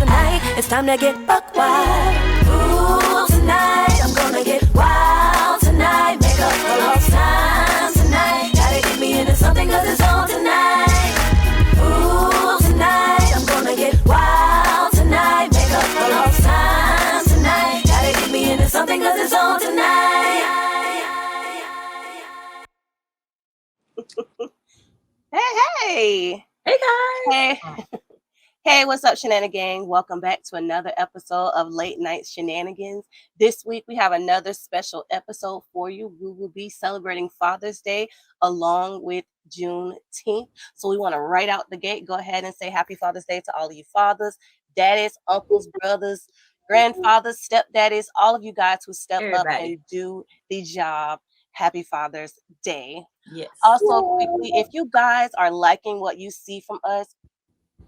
tonight. It's time to get buck wild. Ooh, tonight I'm gonna get wild tonight. Make up for lost time tonight. Gotta get me into something 'cause it's on tonight. Ooh, tonight I'm gonna get wild tonight. Make up for lost time tonight. Gotta get me into something 'cause it's on tonight. Hey. Hey guys. Hey, what's up, Shenanigans? Welcome back to another episode of Late Night Shenanigans. This week, we have another special episode for you. We will be celebrating Father's Day along with Juneteenth. So we want to right out the gate, go ahead and say Happy Father's Day to all of you fathers, daddies, uncles, brothers, grandfathers, stepdaddies, all of you guys who step up and do the job. Happy Father's Day. Yes. Also, quickly, if you guys are liking what you see from us,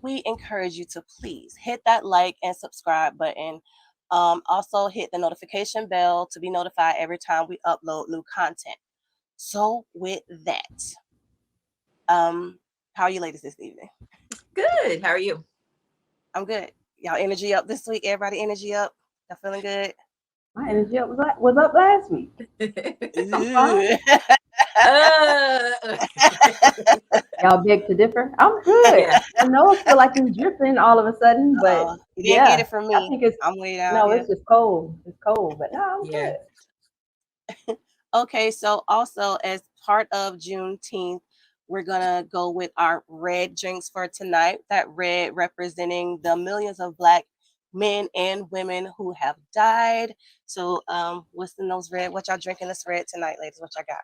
we encourage you to please hit that like and subscribe button. Also, hit the notification bell to be notified every time we upload new content. So, with that, how are you ladies this evening? Good. How are you? I'm good. Y'all energy up this week? Everybody energy up? Y'all feeling good? My energy was up last week. Y'all beg to differ? I'm good. Yeah. I know it feel like it's dripping all of a sudden, but you didn't get it from me. I think I'm way down. No, it's just cold. It's cold, but no, I'm good. Okay, so also as part of Juneteenth, we're gonna go with our red drinks for tonight. That red representing the millions of Black men and women who have died. So what's in those red? What y'all drinking this red tonight, ladies? What y'all got?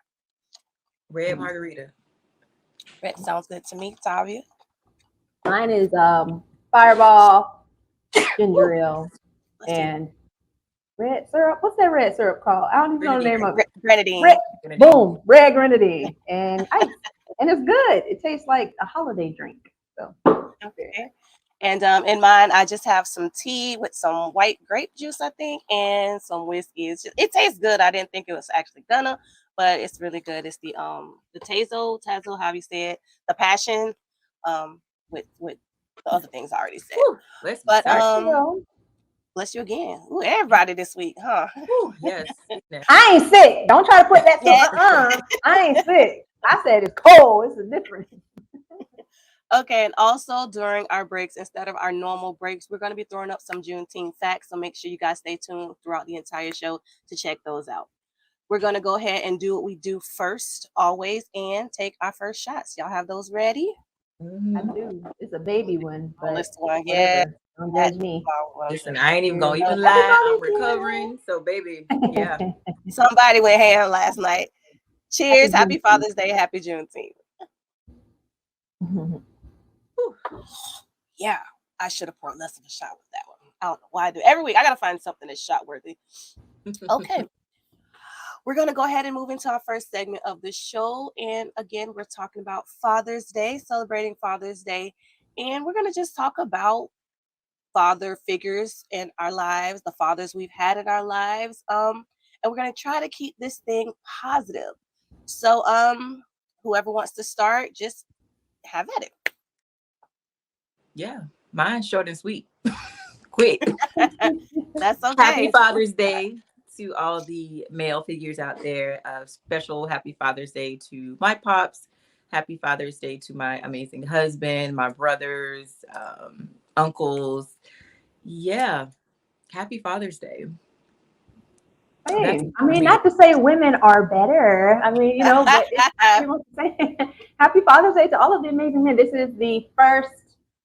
Red margarita. Red sounds good to me. Tavia? Mine is Fireball, ginger ale, and red syrup. What's that red syrup called? I don't even know the name of it. Grenadine. Boom, red grenadine, and ice, and it's good. It tastes like a holiday drink. So okay. And in mine, I just have some tea with some white grape juice, I think, and some whiskey. It tastes good. I didn't think it was actually gonna, but it's really good. It's the Tazo, how you say it, the passion, with the other things I already said. Whew, bless you again. Ooh, everybody this week, huh? Ooh, yes. I ain't sick. Don't try to put that to I ain't sick. I said it's cold. It's a difference. Okay, and also during our breaks, instead of our normal breaks, we're going to be throwing up some Juneteenth facts. So make sure you guys stay tuned throughout the entire show to check those out. We're going to go ahead and do what we do first, always, and take our first shots. Y'all have those ready? Mm-hmm. I do. It's a baby one. But this one, yeah. Don't judge me. Listen, I ain't even going to even lie. I'm recovering. So, baby, yeah. Somebody went ham last night. Cheers. Happy Father's Day. Happy Juneteenth. Yeah, I should have poured less of a shot with that one. I don't know why I do. Every week, I got to find something that's shot worthy. Okay. We're going to go ahead and move into our first segment of the show. And again, we're talking about Father's Day, celebrating Father's Day. And we're going to just talk about father figures in our lives, the fathers we've had in our lives. And we're going to try to keep this thing positive. So whoever wants to start, just have at it. Yeah, mine's short and sweet. Quick. That's okay. Happy Father's Day to all the male figures out there. Special Happy Father's Day to my pops. Happy Father's Day to my amazing husband, my brothers, uncles. Yeah. Happy Father's Day. Hey, I mean, not to say women are better. I mean, you know, but Happy Father's Day to all of the amazing men. This is the first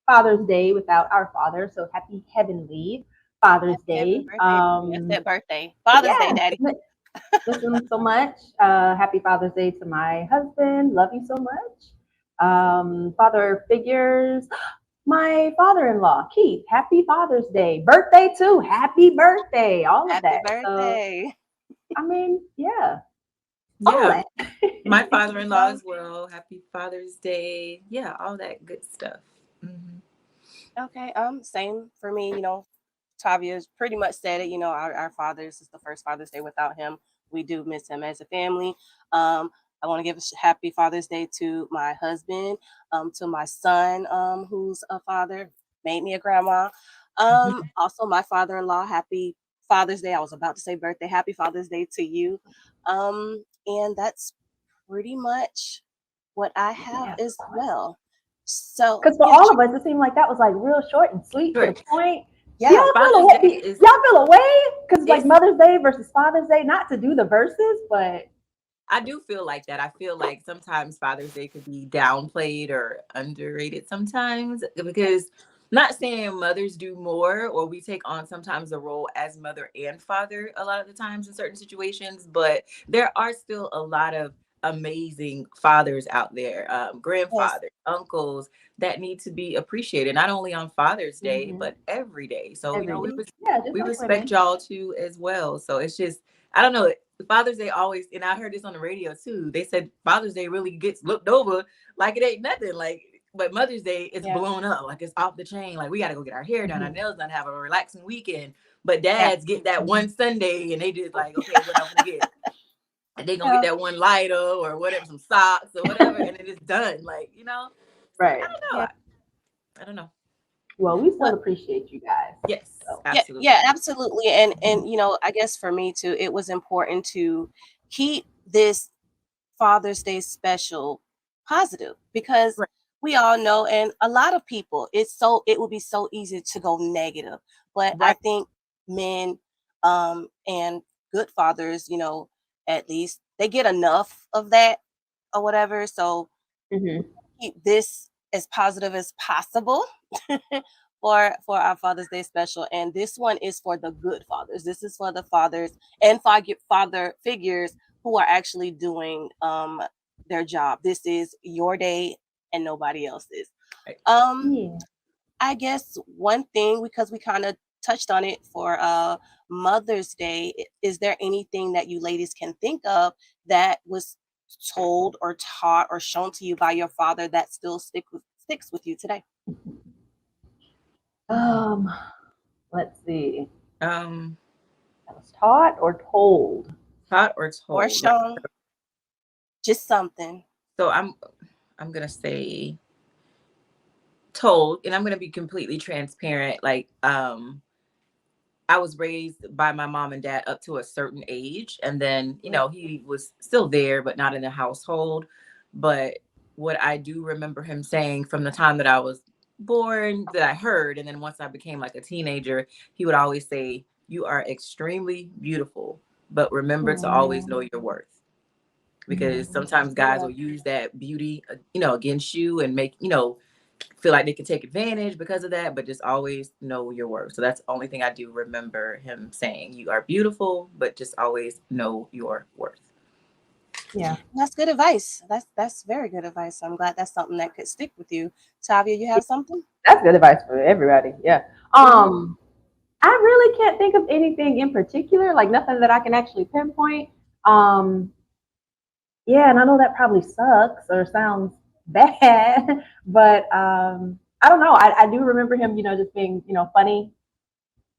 Father's Day without our father. So happy heavenly Father's Day. Birthday. Father's Day, Daddy. Listen so much. Happy Father's Day to my husband. Love you so much. Father figures. My father-in-law, Keith, happy Father's Day. Birthday too. Happy birthday. All of that. Happy birthday. So, I mean, yeah. Yeah. My father-in-law as well. Happy Father's Day. Yeah, all that good stuff. Mm-hmm. Okay. Same for me. You know, Tavia's pretty much said it. You know, our father's is the first Father's Day without him. We do miss him as a family. I want to give a happy Father's Day to my husband, to my son, who's a father, made me a grandma. Also, my father-in-law, happy Father's Day. I was about to say birthday. Happy Father's Day to you. And that's pretty much what I have as well. So, Because for yeah, all of us, it seemed like that was like real short and sweet to the point. yeah, Y'all feel Father's Day away? is Y'all feel away? Because like it's Mother's Day versus Father's Day, not to do the verses, but I do feel like that. I feel like sometimes Father's Day could be downplayed or underrated sometimes because not saying mothers do more or we take on sometimes the role as mother and father a lot of the times in certain situations, but there are still a lot of amazing fathers out there, yes, grandfathers, uncles that need to be appreciated, not only on Father's Day, mm-hmm. but every day. So, every day. we, Yeah, just we like respect women. y'all too as well. So it's just, I don't know. Father's Day always, and I heard this on the radio too. They said Father's Day really gets looked over like it ain't nothing. Like, but Mother's Day it's yeah, blown up, like it's off the chain. Like we got to go get our hair done, our Mm-hmm. nails done, have a relaxing weekend. But yeah, dads get that one Sunday, and they just like, okay, what I'm gonna get, and they gonna yeah. get that one lighter or whatever, some socks or whatever, and it is done. Like so I Right. don't know. Yeah. I don't know. Well, we still What? appreciate you guys. Yes, So. Yeah, absolutely. yeah, absolutely. And I guess for me too, it was important to keep this Father's Day special positive because Right. we all know, and a lot of people, it would be so easy to go negative. But I Right. think men, and good fathers, at least they get enough of that or whatever. So Mm-hmm. keep this as positive as possible for our Father's Day special. And this one is for the good fathers. This is for the fathers and father figures who are actually doing their job. This is your day and nobody else's. Right. Yeah. I guess one thing, because we kind of touched on it for Mother's Day, is there anything that you ladies can think of that was told or taught or shown to you by your father that still sticks with you today? Um, let's see. Um, I was taught or told. Taught or Or told. shown just something. So I'm gonna say told, and I'm gonna be completely transparent. Like, I was raised by my mom and dad up to a certain age, and then he was still there, but not in the household. But what I do remember him saying from the time that I was born, that I heard, and then once I became like a teenager, he would always say, "You are extremely beautiful, but remember to always know your worth." Because sometimes guys Yeah, will use that beauty, against you and make, feel like they can take advantage because of that, but just always know your worth. So that's the only thing I do remember him saying. You are beautiful, but just always know your worth. Yeah. that's good advice. That's very good advice. I'm glad that's something that could stick with you. Tavia, you have something? That's good advice for everybody. Yeah. I really can't think of anything in particular, like nothing that I can actually pinpoint. Um, yeah, and I know that probably sucks or sounds bad, but I don't know. I do remember him, just being, funny,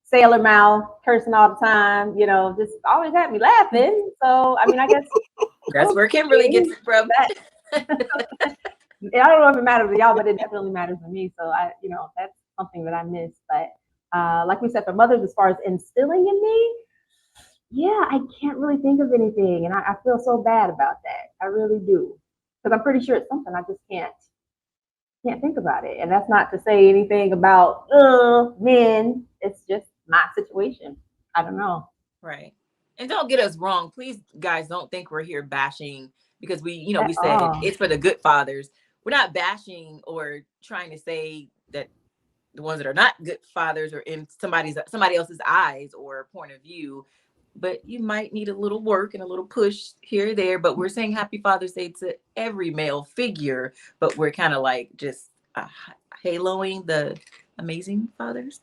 sailor mouth, cursing all the time, just always had me laughing. So, I mean, I guess That's those where Kimberly gets things it from. that I don't know if it matters to y'all, but it definitely matters to me. So that's something that I miss. But like we said, for mothers, as far as instilling in me, yeah, I can't really think of anything, and I feel so bad about that. I really do, because I'm pretty sure it's something I just can't think about it. And that's not to say anything about men. It's just my situation. I don't know. Right. And don't get us wrong. Please, guys, don't think we're here bashing because we At said all. it's for the good fathers. We're not bashing or trying to say that the ones that are not good fathers are in somebody else's eyes or point of view. But you might need a little work and a little push here or there. But we're saying Happy Father's Day to every male figure. But we're kind of like just haloing the amazing fathers,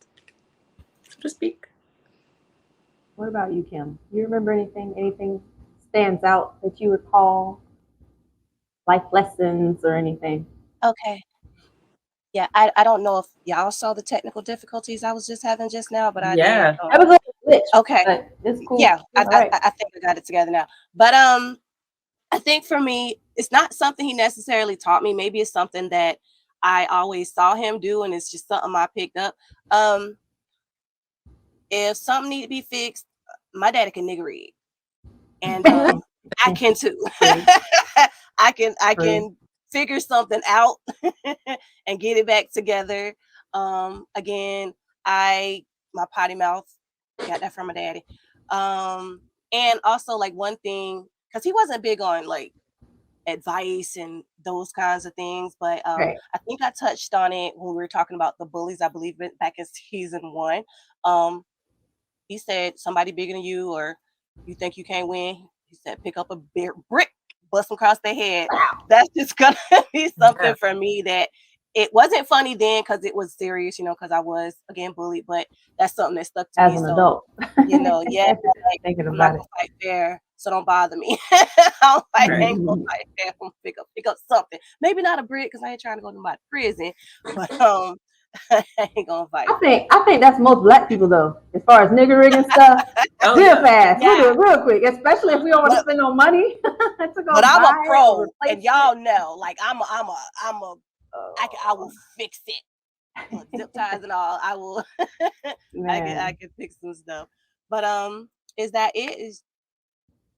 so to speak. What about you, Kim? You remember anything? Anything stands out that you recall? Life lessons or anything? Okay. Yeah, I don't know if y'all saw the technical difficulties I was just having just now, but I did. Yeah. That was a little glitch, Okay. but it's cool. Yeah, All right. I think I got it together now. But I think for me, it's not something he necessarily taught me. Maybe it's something that I always saw him do, and it's just something I picked up. Um, if something need to be fixed, my daddy can nigga rig, and I can too. I can figure something out and get it back together. Again, my potty mouth got that from my daddy. And also like one thing, because he wasn't big on like advice and those kinds of things, but Right. I think I touched on it when we were talking about the bullies, I believe back in season 1. He said somebody bigger than you or you think you can't win, he said pick up a brick, bust them across their head. That's just gonna be something for me that it wasn't funny then because it was serious, because I was again bullied, but that's something that stuck to As me. an So adult. yeah, like, Thinking I'm not about gonna fight fair, so don't bother me. I ain't gonna fight fair. I'm gonna pick up something. Maybe not a brick because I ain't trying to go to my prison, but I ain't gonna fight. I think that's most black people though, as far as nigger rigging stuff. Real fast. We'll do it real quick, especially if we don't want to spend no money to go But I'm buy a pro, or replace and y'all it. know, like I will fix it. With zip ties and all, I will. I can fix some stuff. But is that it?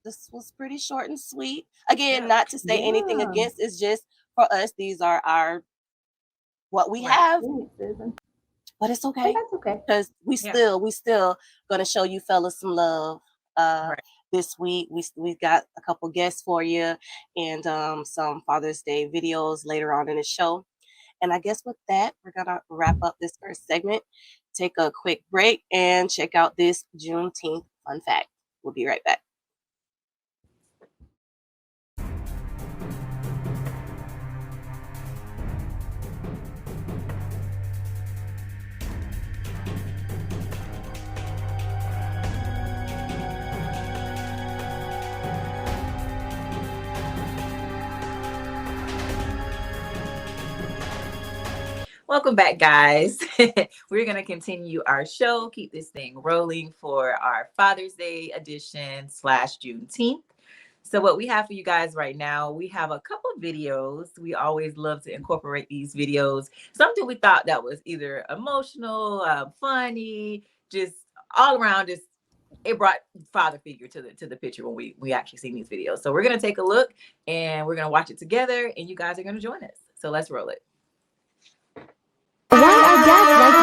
This was pretty short and sweet. Again, not to say anything against. It's just for us. These are our what we have. But it's okay. That's okay. Because we still gonna show you fellas some love. This week we've got a couple guests for you and some Father's Day videos later on in the show. And I guess with that, we're gonna wrap up this first segment, take a quick break, and check out this Juneteenth fun fact. We'll be right back. Welcome back, guys. We're going to continue our show, keep this thing rolling for our Father's Day edition / Juneteenth. So what we have for you guys right now, we have a couple of videos. We always love to incorporate these videos. Something we thought that was either emotional, funny, just all around, just it brought father figure to the picture when we actually seen these videos. So we're going to take a look and we're going to watch it together and you guys are going to join us. So let's roll it. Why are dads like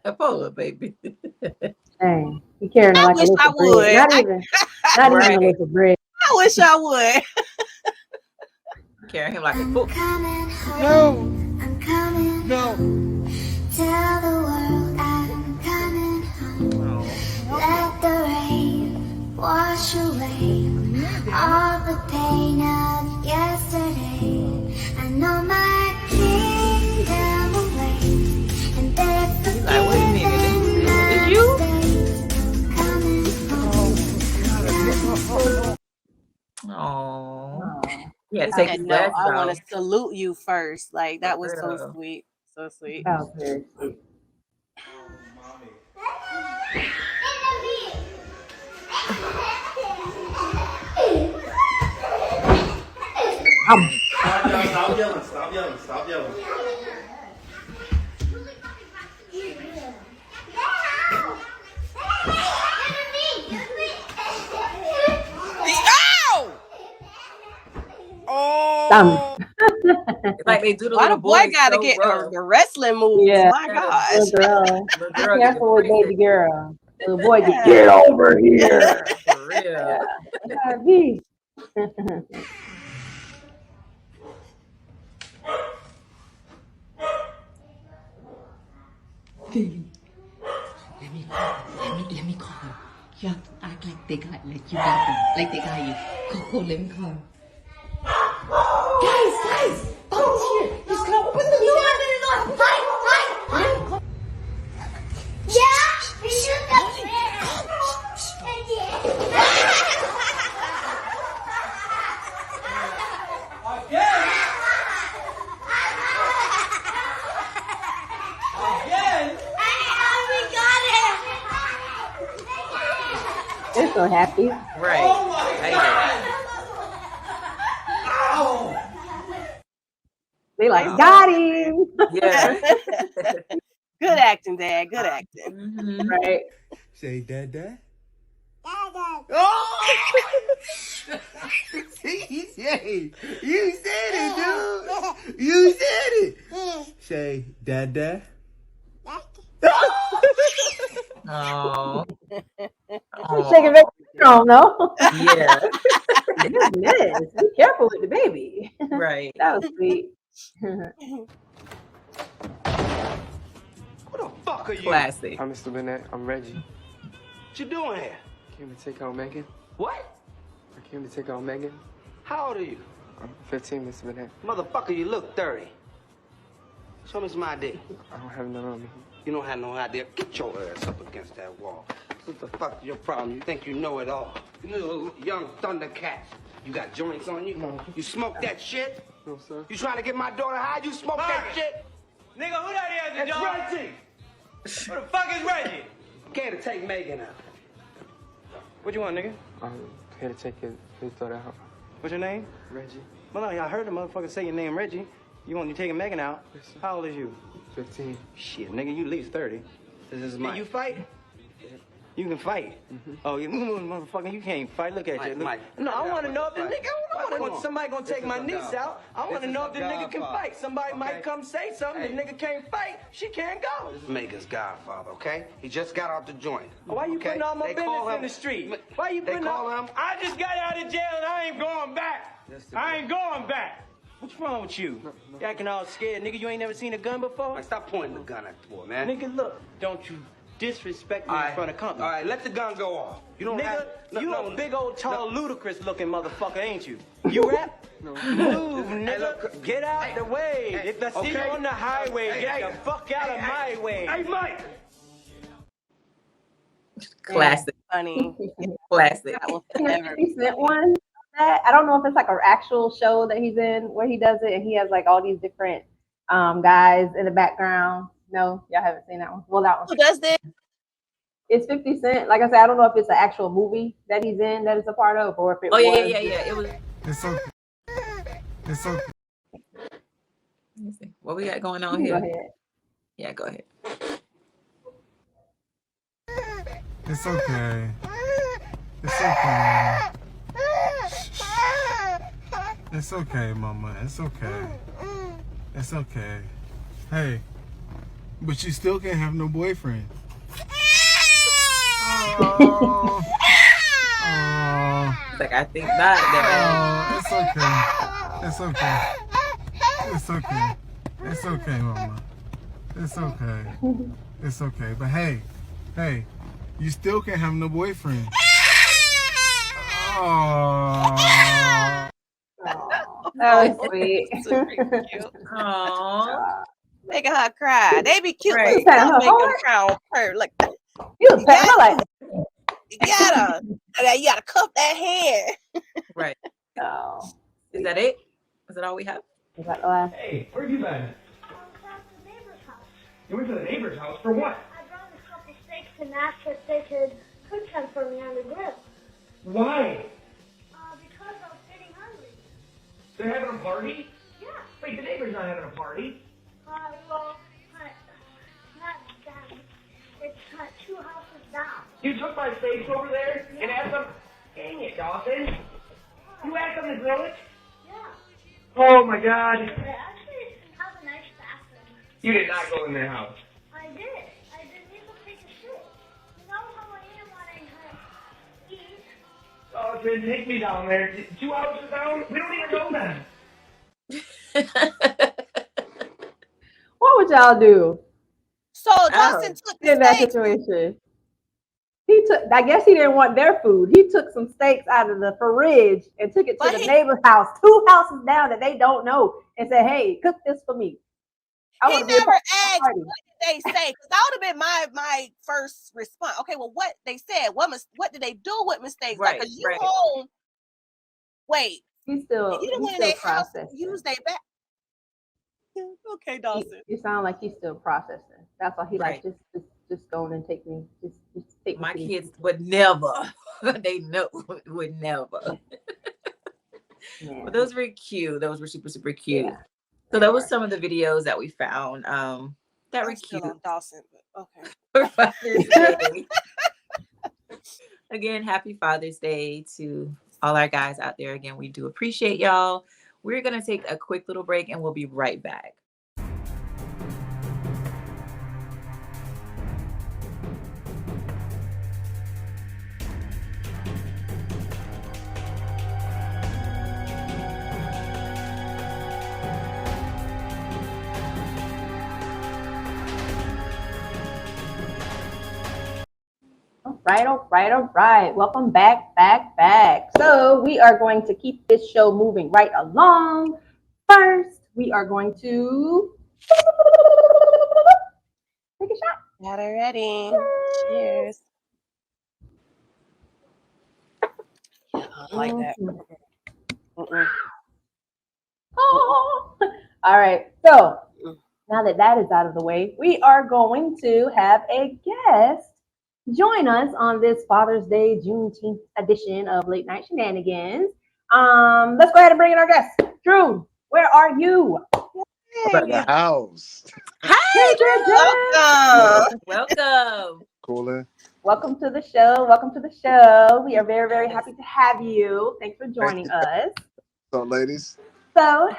this? Pull up, baby. Dang, you carrying it like a little bread. Not even a little bread. I wish I would. Carry him like a book. No. Tell the world I'm coming home. Let the rain wash away all the pain of yesterday. I know my kingdom will reign, and they're forgiven mistakes. Oh, yeah. Take No, I want to salute you first. Like that was so sweet. So sweet. That was very sweet. Stop yelling. Oh! Like they do the Why little the boy gotta so get rough. the wrestling moves? Yeah. My gosh. Little girl. Careful with baby girl. Little boy, Yeah. get over here. For real. Yeah. Let me call her. You have to act like they got you got them. Like they got you. Go, let me call her. Guys, Bob's here. He's gonna open the door. Hi. Yeah, we should have. They're so happy. Right. Oh my God! They like, Wow. got him. Yeah. Good acting, Dad. Good acting. Mhm. Right. Say Dada. Oh! Say, you said it, dude. You said it. Say Dada. Oh. She's shaking very strong, though. Yeah. Goodness. Be careful with the baby. Right. That was sweet. Who the fuck are you? Classic. I'm Mr. Bennett. I'm Reggie. What you doing here? Came to take out Megan. What? I came to take out Megan. How old are you? I'm 15, Mr. Bennett. Motherfucker, you look 30. Show me some ID. I don't have none on me. You don't have no idea. Get your ass up against that wall. What the fuck's your problem? You think you know it all? You little young thundercat. You got joints on you? No. You smoke that shit? No, sir. You trying to get my daughter high? You smoke that shit? Nigga, who that is, It's dog? Reggie. Who the fuck is Reggie? Came to take Megan out. What you want, nigga? I'm here to take his daughter out. What's your name? Reggie. Well, no, I heard the motherfucker say your name, Reggie. You taking Megan out? Yes, sir. How old is you? 15. Shit, nigga, you at least 30. This is Can Mike. you fight? You can fight. Oh, you motherfucker, you can't fight. Look at Mike, you. Look. Mike. No, I want to know if the Mike. nigga. I Come want on. somebody gonna take This my is a niece Godfather. out. I want to This is know a if the nigga can Godfather. fight. Somebody might Okay. come say something. Hey. The nigga can't fight. She can't go. This is Megan's godfather, okay? He just got out the joint. Why you okay? putting all my They call business in him- the street? Why you They putting call all? him. I just got out of jail and I ain't going back. Yes, it I is. ain't going back. What's wrong with you? You acting all scared, nigga. You ain't never seen a gun before? Like, stop pointing the gun at the boy, man. Nigga, look. Don't you disrespect me in front of company. All right, let the gun go off. You don't Nigga, have... you a big old tall ludicrous looking motherfucker, ain't you? You rap? No. Move, nigga. look. Get out Hey, the way. hey, If I see you okay. on the highway, Hey, get hey, the fuck out of my way. Hey, Mike! Classic. Funny. Classic. That will In the forever 50 Cent one, that I don't know if it's like an actual show that he's in where he does it and he has like all these different guys in the background. No, y'all haven't seen that one. Well, that Who one. does this? It's 50 Cent. Like I said, I don't know if it's an actual movie that he's in that is a part of, or if it Oh was. yeah. It was. It's okay. It's okay. Let me see. What we got going on Go here? ahead. Yeah, go ahead. It's okay. It's okay. It's okay, Mama. It's okay. It's okay. Hey, but you still can't have no boyfriend. Oh. Oh. It's like I think not. Dad. Oh, it's okay. It's okay. It's okay. It's okay, Mama. It's okay. It's okay. But hey, you still can't have no boyfriend. Oh. That was sweet. Super cute. Aww. Making her cry. They be cute, Right. but don't make them cry on purpose. Like, You was patting her like, you gotta cuff that hand. Right. oh. Is that it? Is that all we have? Is that the last? Hey, where you been? I was at the neighbor's house. You went to the neighbor's house for what? I brought a couple steaks and asked if they could cook them for me on the grill. Why? Because I was getting hungry. They're having a party? Yeah. Wait, the neighbor's not having a party. Well, not that. It's 2 houses down. You took my steaks over there and asked them. Dang it, Dawson. You asked them to grill it? Yeah. Oh my God. They actually have a nice bathroom. You did not go in their house. I did. I didn't even take a shit. You know how I am when I eat? Oh, then take me down there. 2 houses down? We don't even know them. What would y'all do So Dawson took the in that steak. situation? He took. I guess he didn't want their food. He took some steaks out of the fridge and took it to But the he- neighbor's house, 2 houses down that they don't know, and said, "Hey, cook this for me." I He want to be a never part of the asked party. what did they say, because that would have been my first response. Okay, well, what they said, what did they do with mistakes? Right, Because you right. home. Wait, He's still. you done He's went in still their house processing. and used their back. Okay, Dawson. You sound like he's still processing. That's why he Right. like just go on and take me. Just take me. My to the- kids would never. they know would never. Yeah. But those were cute. Those were super, super cute. Yeah. So that was some of the videos that we found that were I'm still cute. on Dawson, but okay. For Father's Day. Again, happy Father's Day to all our guys out there. Again, we do appreciate y'all. We're going to take a quick little break and we'll be right back. All right. Welcome back. So we are going to keep this show moving right along. First, we are going to take a shot. Got it ready. Cheers. Yeah, I don't like that. Oh. All right. So now that that is out of the way, we are going to have a guest join us on this Father's Day Juneteenth edition of Late Night Shenanigans. Let's go ahead and bring in our guest. Dru, where are you? I'm at the house. Hey, Dru. Welcome. Cooling. Welcome to the show. We are very, very happy to have you. Thanks for joining us. So, ladies. So,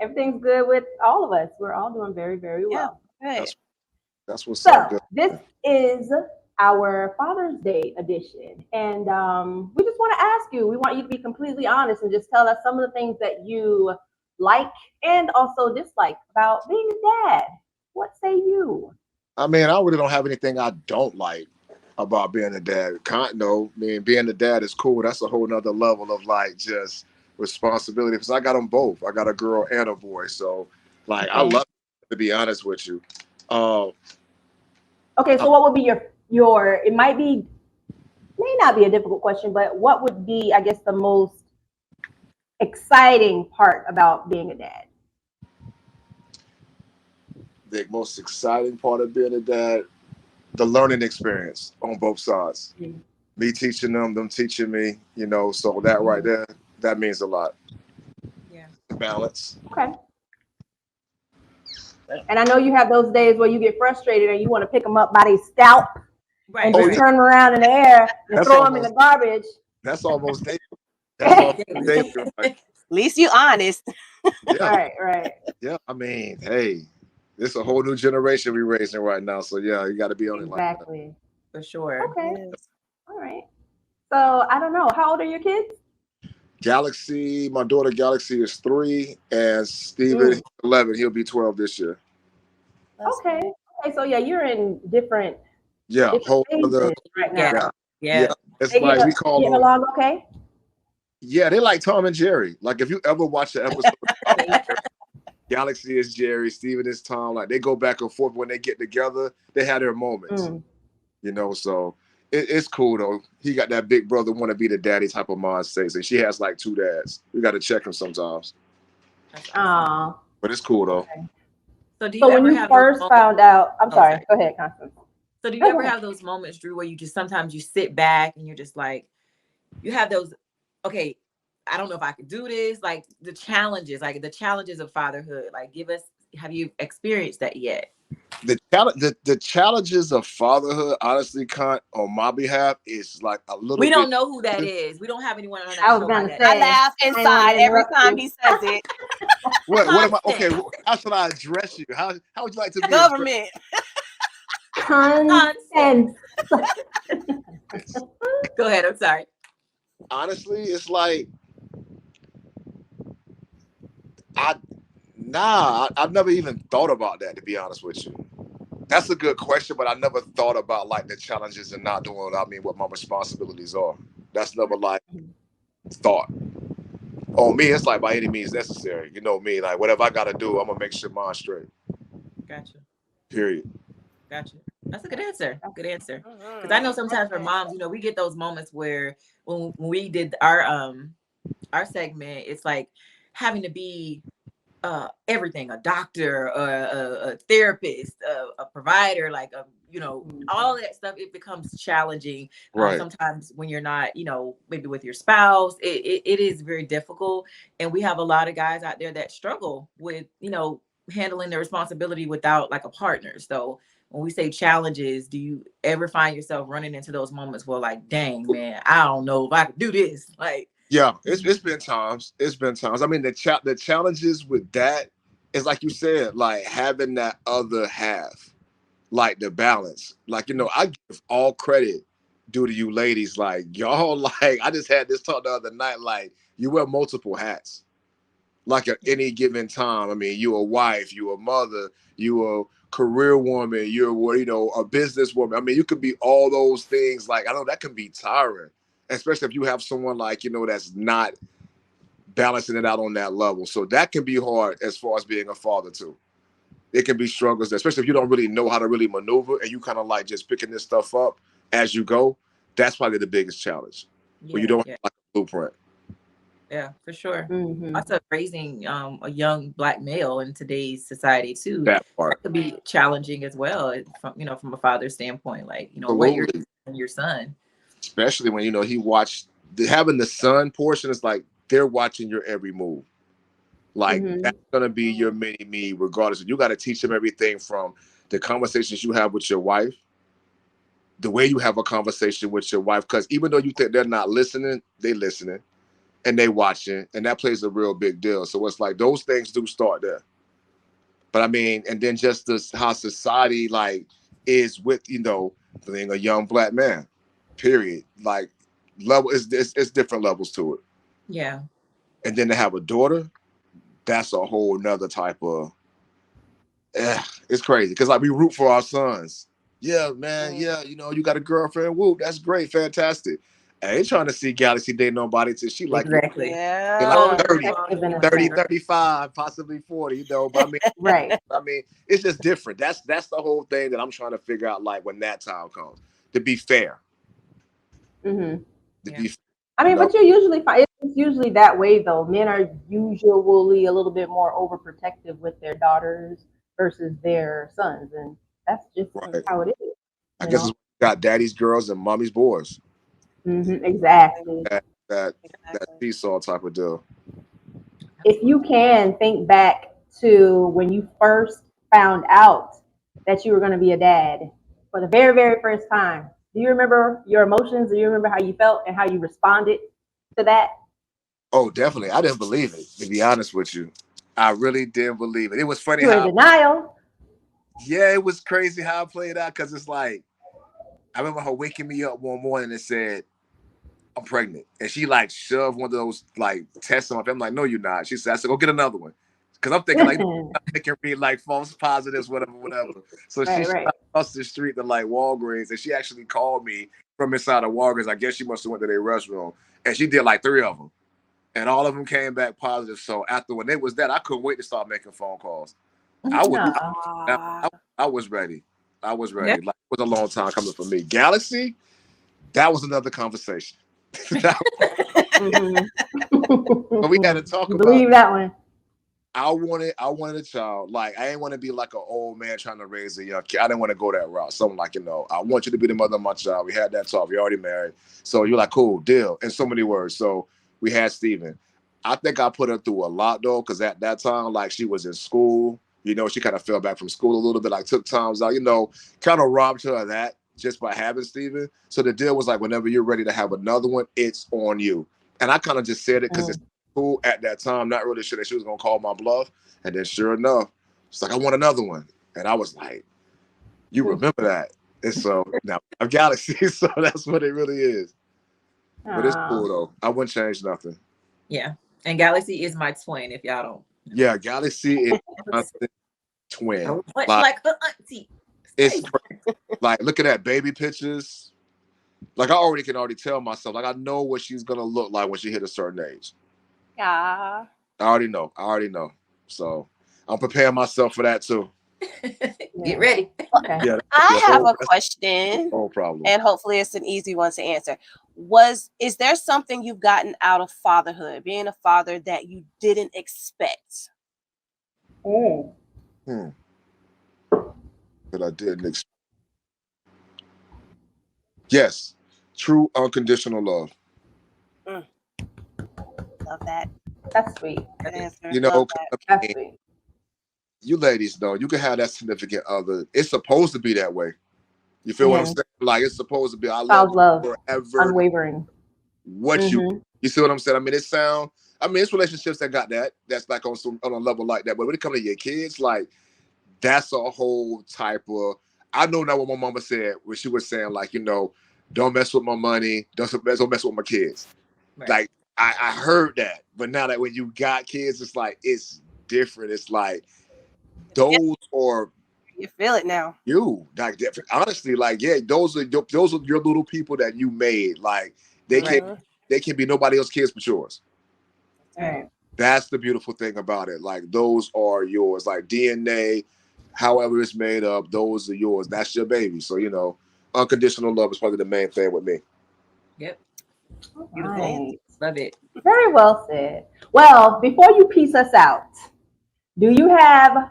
everything's good with all of us. We're all doing very, very well. Yeah, that's what's so good. This is our Father's Day edition. And we just want to ask you, we want you to be completely honest and just tell us some of the things that you like and also dislike about being a dad. What say you? I mean, I really don't have anything I don't like about being a dad. Being a dad is cool. That's a whole nother level of like just responsibility because I got them both. I got a girl and a boy. So like, I love it, to be honest with you. Okay, so what would be your it may not be a difficult question, but what would be, I guess, the most exciting part about being a dad? The most exciting part of being a dad, the learning experience on both sides. Mm-hmm. Me teaching them teaching me, so that right there, that means a lot. Yeah. Balance. Okay. And I know you have those days where you get frustrated and you want to pick them up by their scalp and just turn them around in the air and throw them in the garbage. That's almost daily. At least you honest. Yeah. Right. Yeah, I mean, hey, it's a whole new generation we're raising right now. So yeah, you got to be on it like that. Exactly. For sure. Okay. Yes. All right. So I don't know. How old are your kids? Galaxy, my daughter Galaxy is 3, and Steven 11. He'll be 12 this year. Okay. So yeah, you're in different. Yeah, whole other right now. Yeah. It's they like we call them. Along okay. Yeah, they're like Tom and Jerry. Like if you ever watch the episode, Galaxy is Jerry, Steven is Tom. Like they go back and forth when they get together. They have their moments. So. It's cool though. He got that big brother want to be the daddy type of mindset, and she has like 2 dads. We got to check him sometimes. Awesome. But it's cool though. Okay. So do you ever when you have first found out? I'm sorry. Go ahead, Constance. So do you ever have those moments, Dru, where you just sometimes you sit back and you're just like, you have those? Okay, I don't know if I could do this. Like the challenges of fatherhood. Like, have you experienced that yet? The challenges of fatherhood, honestly, on my behalf, is like a little. We don't know who that is. We don't have anyone on that show. I laugh inside every time he says it. What am I? Okay, how should I address you? How would you like to be government? Consent. Go ahead. I'm sorry. Honestly, it's like I've never even thought about that, to be honest with you. That's a good question, but I never thought about like the challenges and not doing what my responsibilities are. That's never like thought. On me, it's like by any means necessary. You know me, like whatever I gotta do, I'm gonna make sure mine's straight. Gotcha. Period. Gotcha. That's a good answer. Good answer. Because I know sometimes for moms, we get those moments where when we did our segment, it's like having to be everything, a doctor, a therapist, a provider, like all that stuff. It becomes challenging sometimes when you're not, maybe with your spouse. It is very difficult, and we have a lot of guys out there that struggle with handling their responsibility without like a partner. So when we say challenges, do you ever find yourself running into those moments where like, dang man, I don't know if I could do this? Like, yeah, it's been times. It's been times. I mean, the challenges with that is like you said, like having that other half, like the balance. Like, I give all credit due to you ladies. Like y'all, like I just had this talk the other night. Like you wear multiple hats. Like at any given time. I mean, you a wife, you a mother, you a career woman, you're a businesswoman. I mean, you could be all those things. Like I know that can be tiring, especially if you have someone like that's not balancing it out on that level. So that can be hard as far as being a father too. It can be struggles, especially if you don't really know how to really maneuver and you kind of like just picking this stuff up as you go. That's probably the biggest challenge when you don't have like a blueprint. Yeah, for sure. Mm-hmm. Also raising a young Black male in today's society too. That part could be challenging as well, from a father's standpoint. Like, what you're teaching your son. Especially when he watched having the son portion is like they're watching your every move. Like that's gonna be your mini me, regardless. You got to teach them everything from the conversations you have with your wife, the way you have a conversation with your wife. Because even though you think they're not listening, they listening and they watching, and that plays a real big deal. So it's like those things do start there. But I mean, and then just how society like is with being a young Black man. Period. Like level it's different levels to it. Yeah. And then to have a daughter, that's a whole nother type of it's crazy. Because like we root for our sons. Yeah, man, yeah, you got a girlfriend. Woo, that's great, fantastic. I ain't trying to see Galaxy date nobody till she like exactly. Like 30, 35, possibly 40, but I mean right. I mean, it's just different. That's the whole thing that I'm trying to figure out, like when that time comes. To be fair. Mm-hmm. I mean, but you usually find it's usually that way though. Men are usually a little bit more overprotective with their daughters versus their sons, and that's just how it is. I guess it's got daddy's girls and mommy's boys. Mm-hmm. Exactly. That seesaw type of deal. If you can think back to when you first found out that you were going to be a dad for the very, very first time, do you remember your emotions? Do you remember how you felt and how you responded to that? Oh, definitely. I didn't believe it, to be honest with you. I really didn't believe it. It was funny you were in denial. Yeah, it was crazy how it played out because it's like, I remember her waking me up one morning and said, I'm pregnant. And she like shoved one of those like tests on my face. I'm like, no, you're not. She said, I said, go get another one. Because I'm thinking like, I can read like false positives, whatever. So she across the street to like Walgreens, and she actually called me from inside of Walgreens. I guess she must have went to their restroom. And she did like 3 of them. And all of them came back positive. So after when it was that, I couldn't wait to start making phone calls. I was ready. I was ready. Yeah. Like it was a long time coming for me. Galaxy, that was another conversation. But we got to talk about. Believe that one. I wanted a child. Like I didn't want to be like an old man trying to raise a young kid. I didn't want to go that route. Something like, I want you to be the mother of my child. We had that talk. We already married. So you're like, cool, deal. In so many words. So we had Steven. I think I put her through a lot though, because at that time, like she was in school. She kind of fell back from school a little bit, like took times out, kind of robbed her of that just by having Steven. So the deal was like, whenever you're ready to have another one, it's on you. And I kind of just said it because it's cool at that time, not really sure that she was going to call my bluff. And then sure enough, she's like, I want another one. And I was like, you remember that. And so now I've Galaxy, so that's what it really is. But it's cool though. I wouldn't change nothing. Yeah. And Galaxy is my twin, if y'all don't. Yeah, Galaxy is my twin. Like her auntie. It's like, look at that baby pictures. Like I can already tell myself, like I know what she's gonna look like when she hit a certain age. Yeah. I already know. So I'm preparing myself for that too. Get ready. Okay. Yeah, I have a question. No problem. And hopefully it's an easy one to answer. Is there something you've gotten out of fatherhood, being a father, that you didn't expect? That I didn't expect. Yes, true unconditional love. Love that. That's sweet. Good answer. You know, Love that. That's sweet. you ladies know you can have that significant other. It's supposed to be that way. You feel what I'm saying? Like it's supposed to be. I love you forever. Unwavering. What you see what I'm saying? I mean, it's relationships that got that. That's like on a level like that. But when it comes to your kids, like that's a whole type of. I know now what my mama said when she was saying like, don't mess with my money, don't mess with my kids. Right. Like I heard that, but now that when you got kids, it's like it's different. It's like those are. You feel it now. Like honestly, like those are your little people that you made. Like they can be nobody else's kids but yours. Right. That's the beautiful thing about it. Like those are yours. Like DNA, however it's made up, those are yours. That's your baby. So unconditional love is probably the main thing with me. Yep. Right. Love it. Very well said. Well, before you piece us out, do you have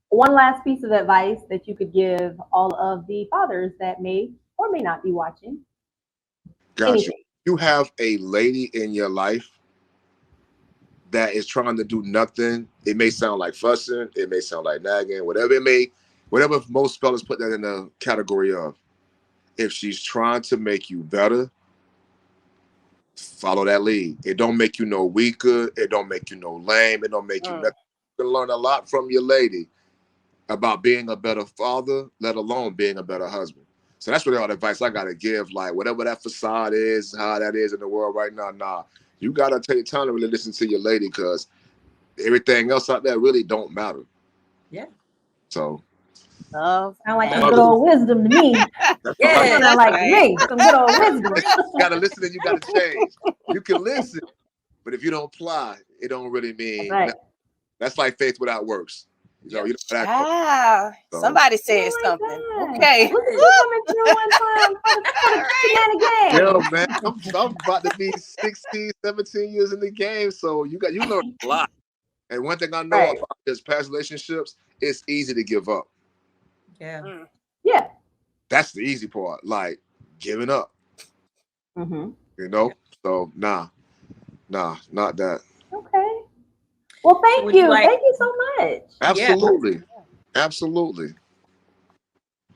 one last piece of advice that you could give all of the fathers that may or may not be watching? Gotcha. You have a lady in your life that is trying to do nothing. It may sound like fussing, it may sound like nagging, whatever most fellas put that in the category of. If she's trying to make you better, follow that lead. It don't make you no weaker. It don't make you no lame. It don't make you nothing. You can learn a lot from your lady about being a better father, let alone being a better husband. So that's really all the advice I gotta give. Like whatever that facade is, how that is in the world right now, you gotta take time to really listen to your lady because everything else out there really don't matter. Yeah. So love. Sound like some good old wisdom to me. Yeah, sound like me. Some good old wisdom. You gotta listen and you gotta change. You can listen, but if you don't apply, it don't really mean nothing. That's like faith without works. Somebody said something. Okay. Look at you coming through one time for the shenanigans. Yo, man, I'm about to be 16, 17 years in the game, so you learn a lot. And one thing I know about this past relationships, it's easy to give up. Yeah. Yeah. That's the easy part, like giving up. So nah, not that. Okay. Well, thank you. Thank you so much. Absolutely. Absolutely.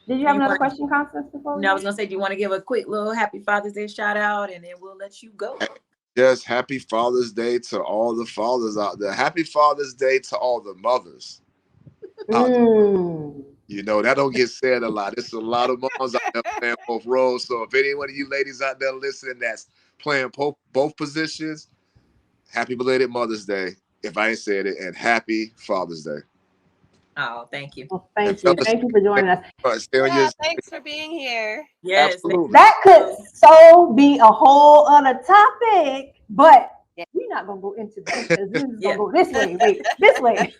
Did you have another question, Constance? No, I was gonna say, do you want to give a quick little Happy Father's Day shout out, and then we'll let you go. Yes, Happy Father's Day to all the fathers out there. Happy Father's Day to all the mothers. That don't get said a lot. There's a lot of moms out there playing both roles. So if any one of you ladies out there listening that's playing both positions, happy belated Mother's Day. If I ain't said it, and happy Father's Day. Oh, thank you. Well, thank you. Thank you for joining us. Thanks for being here. Yes, absolutely. That could so be a whole other topic, but we're not gonna go into that because this is gonna go this way. Wait, this way.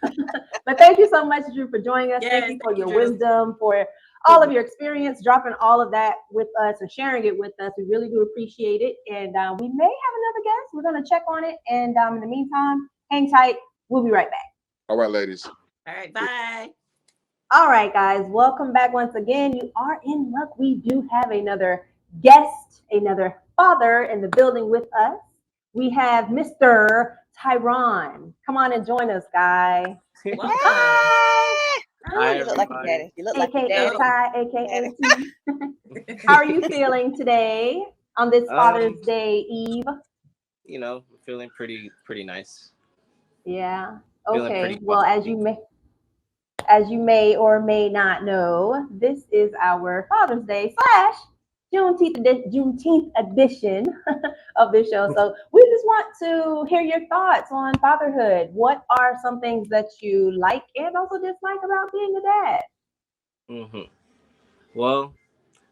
But thank you so much, Dru, for joining us. Thank you for your wisdom, for all of your experience, dropping all of that with us and sharing it with us. We really do appreciate it. And we may have another guest. We're gonna check on it. And in the meantime, hang tight. We'll be right back. All right, ladies. All right, bye. All right, guys, welcome back once again. You are in luck. We do have another guest, another father in the building with us. We have Mr. TyRon. Come on and join us, guy. Hi, you look like a daddy. You look like a daddy. Ty, aka T. How are you feeling today on this Father's Day Eve? I'm feeling pretty nice. Yeah. Okay. Well, as you may or may not know, this is our Father's Day / Juneteenth edition of this show. So we just want to hear your thoughts on fatherhood. What are some things that you like and also dislike about being a dad? Well,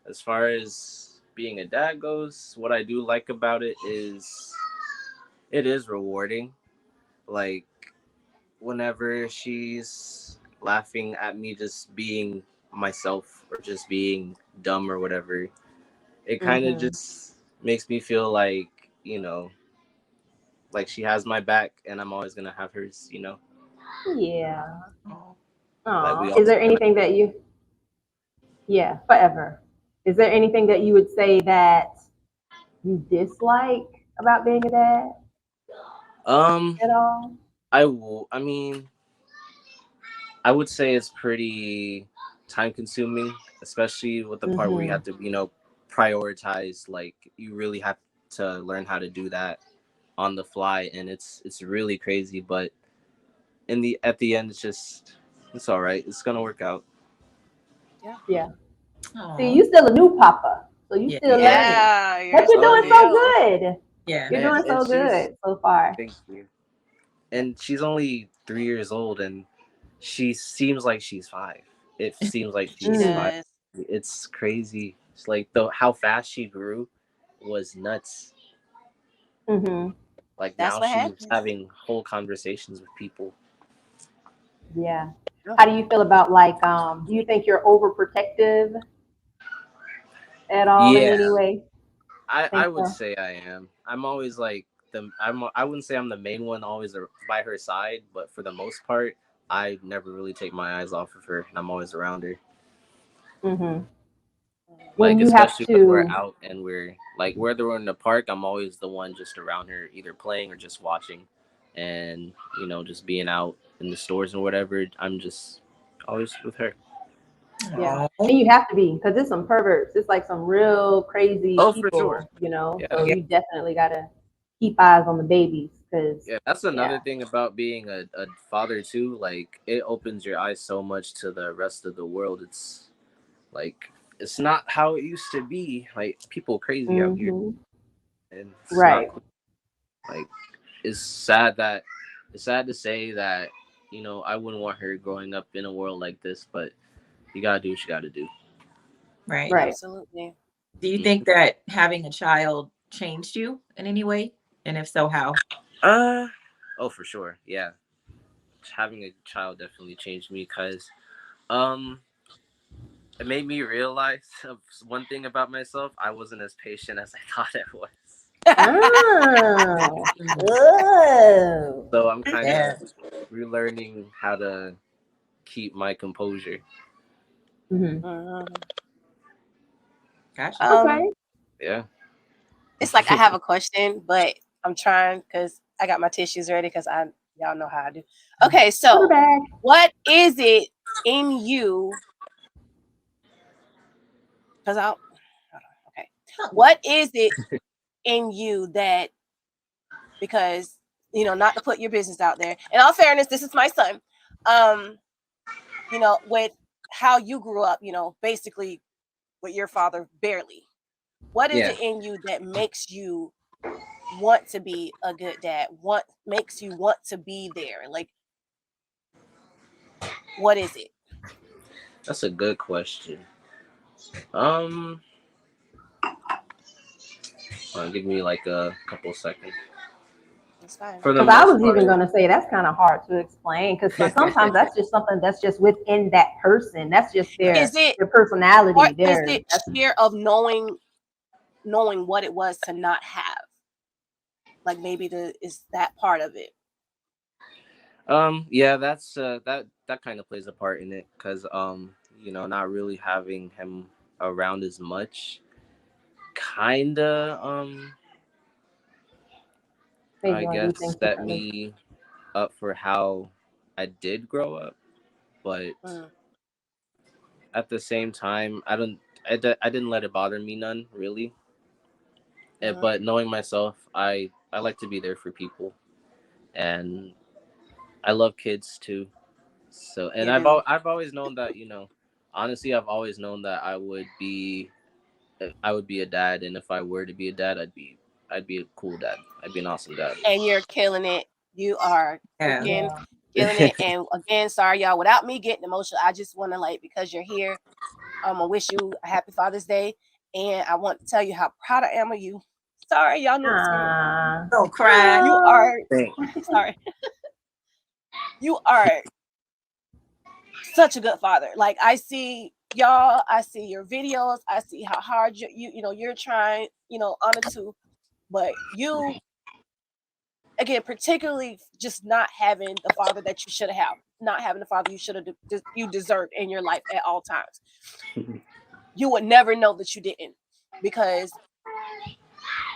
as far as being a dad goes, what I do like about it is rewarding. Like whenever she's laughing at me just being myself or just being dumb or whatever, it kind of just makes me feel like, like she has my back and I'm always gonna have hers, Yeah. Like we Aw. all Is there anything that you? Yeah, forever. Is there anything that you would say that you dislike about being a dad at all? I mean, I would say it's pretty time consuming, especially with the part where you have to, prioritize. Like you really have to learn how to do that on the fly, and it's really crazy. But at the end, it's all right. It's gonna work out. Yeah. Aw. See, you still a new papa, so you Yeah. still learning. Yeah, But you're you're still doing new. so good. Yeah. You're Man, doing so and she's good so far. thank you. And she's only 3 years old, and she seems like she's 5. It seems like She she's 5. does. It's crazy. It's like how fast she grew was nuts. Mm-hmm. Like That's now what she's happens. having whole conversations with people. Yeah. How do you feel about do you think you're overprotective at all in Yeah, any way? I Think would so? say I am. I'm always like I wouldn't say I'm the main one always by her side, but for the most part, I never really take my eyes off of her, and I'm always around her. Mm-hmm. When Like you have especially when we're to, out and we're like whether we're in the park, I'm always the one just around her, either playing or just watching, and just being out in the stores and whatever. I'm just always with her. yeah, Aw. and you have to be because it's some perverts. It's like some real crazy Oh, for sure. people, So Yeah, you definitely gotta keep eyes on the babies because, yeah. That's another yeah. thing about being a father too. Like it opens your eyes so much to the rest of the world. It's like it's not how it used to be. Like people crazy out here, Mm-hmm. and it's not Right. cool. Like it's sad that it's sad to say that I wouldn't want her growing up in a world like this, but you gotta do what you gotta do. Right. Right. Absolutely. Do you think that having a child changed you in any way? And if so, how? Oh, for sure, yeah. Having a child definitely changed me because um it made me realize of one thing about myself. I wasn't as patient as I thought I was. Oh. Oh. So I'm kind Yeah. of relearning how to keep my composure. Mm-hmm. Mhm. Gotcha. Okay. Yeah. It's like I have a question, but I'm trying because I got my tissues ready because y'all know how I do. Okay, so Quarterback. what is it in you? Because I'll hold on. Okay, what is it in you that because not to put your business out there. In all fairness, this is my son. With how you grew up, basically with your father barely. What is Yeah. it in you that makes you want to be a good dad? What makes you want to be there? Like, what is it? That's a good question. Um, give me like a couple seconds. It's fine. For the Because I most was even part, going to say that's kind of hard to explain because sometimes that's just something that's just within that person. That's just Is their it, their or personality. is Their it that's fear of knowing what it was to not have? Like maybe is that part of it? yeah, that's that kind of plays a part in it because not really having him around as much, kinda made I you want to do guess things set differently. me up for how I did grow up, but Mm. at the same time, I didn't let it bother me none really. Mhm. But knowing myself, I like to be there for people, and I love kids too. So, and You do. I've always known that honestly, I've always known that I would be a dad, and if I were to be a dad, I'd be a cool dad. I'd be an awesome dad. And you're killing it. You are Yeah. freaking Yeah. killing it. And again, sorry y'all, without me getting emotional, I just want to because you're here. I wish you a happy Father's Day, and I want to tell you how proud I am of you. Sorry, y'all knew it was coming. Ah. Don't cry. You are Thanks. sorry. You are such a good father. Like I see y'all, I see your videos, I see how hard you're trying, honor to, but you again, particularly just not having the father that you should have, not having the father you deserved in your life at all times. You would never know that you didn't, because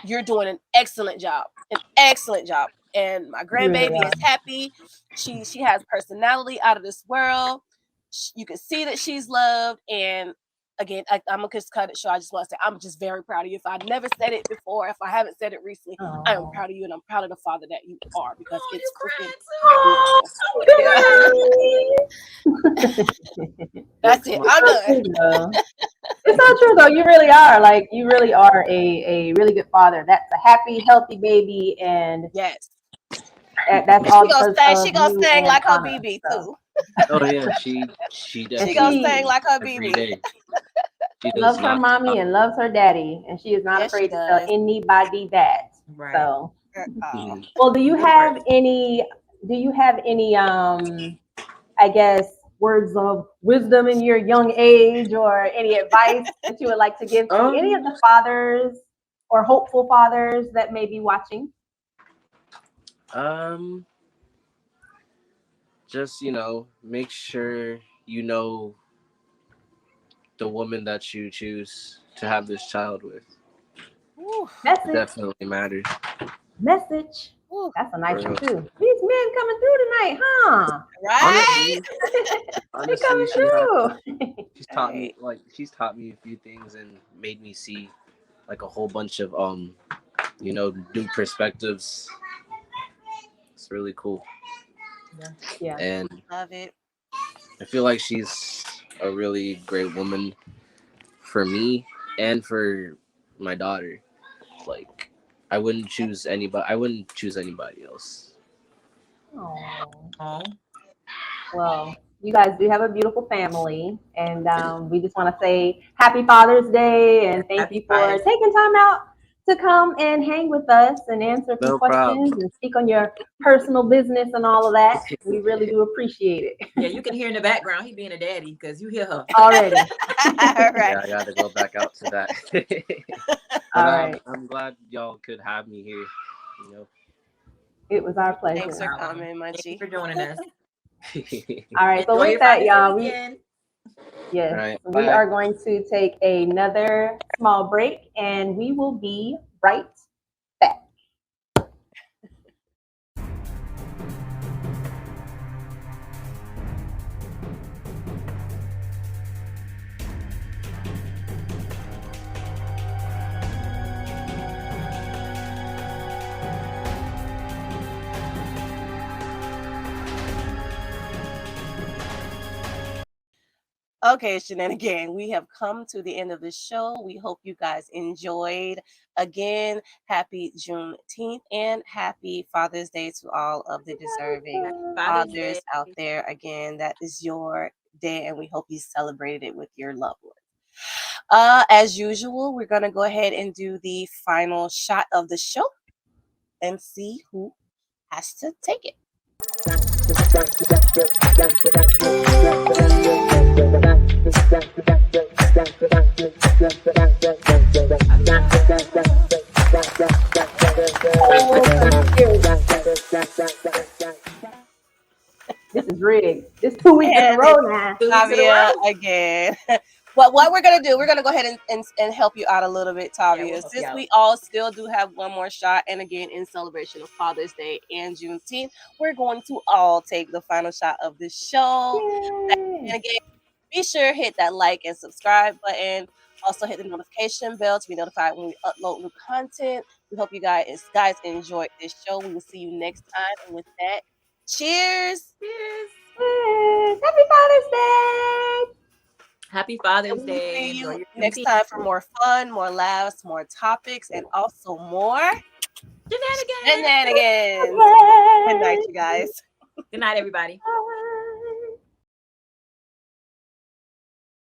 you're doing an excellent job. And my grandbaby is happy. She has personality out of this world. You can see that she's loved. And again, I'm gonna just cut it short. I just want to say I'm just very proud of you. If I never said it before, if I haven't said it recently, I am proud of you, and I'm proud of the father that you are, because it's freaking beautiful. That's it. I'm done. It's so true though. You really are. Like, you really are a really good father. That's a happy, healthy baby, and yes, that's all because she gonna of you sing and like her Anna, BB so. too. Oh yeah, she She definitely gonna sing like her every BB. day. She does Loves her not mommy stop. and loves her daddy, and she is not Yes, she afraid to tell does. anybody that. Right. So, Oh. well, do you Good have work. any? Do you have any? I guess words of wisdom in your young age, or any advice that you would like to give to any of the fathers or hopeful fathers that may be watching? Just make sure you know the woman that you choose to have this child with. It definitely matters. Message. That's a nice one too. These men coming through tonight, huh? Right? Honestly, she's taught me a few things and made me see like a whole bunch of new perspectives. It's really cool. Yeah. And Love it. I feel like she's a really great woman for me and for my daughter. Like, I wouldn't choose anybody else. Oh. Well, you guys do have a beautiful family, and we just want to say Happy Father's Day, and thank you for taking time out to come and hang with us and answer a few No questions problem. and speak on your personal business and all of that. We really do appreciate it. Yeah, you can hear in the background he being a daddy because you hear her already. Yeah, I got to go back out to that. All right. I'm glad y'all could have me here. It was our pleasure. Thanks for coming, Munchie. Thank you for joining us. All right. So Enjoy with that, y'all, Yes, right, we are going to take another small break, and we will be right back. Okay, shenanigan, we have come to the end of the show. We hope you guys enjoyed. Again, happy Juneteenth and happy Father's Day to all of the deserving fathers out there. Again, that is your day, and we hope you celebrated it with your loved ones. As usual, we're going to go ahead and do the final shot of the show and see who has to take it. This is rigged. This 2 weeks in a row now. Tavia again. What we're gonna do? We're gonna go ahead and help you out a little bit, Tavia. Since we all still do have one more shot, and again in celebration of Father's Day and Juneteenth, we're going to all take the final shot of the show. And again, be sure hit that like and subscribe button. Also hit the notification bell to be notified when we upload new content. We hope you guys enjoyed this show. We will see you next time. And with that, cheers! Cheers! Happy Father's Day! Happy Father's We'll Day. see you next time for more fun, more laughs, more topics, and also more shenanigans. Good night, you guys. Good night, everybody.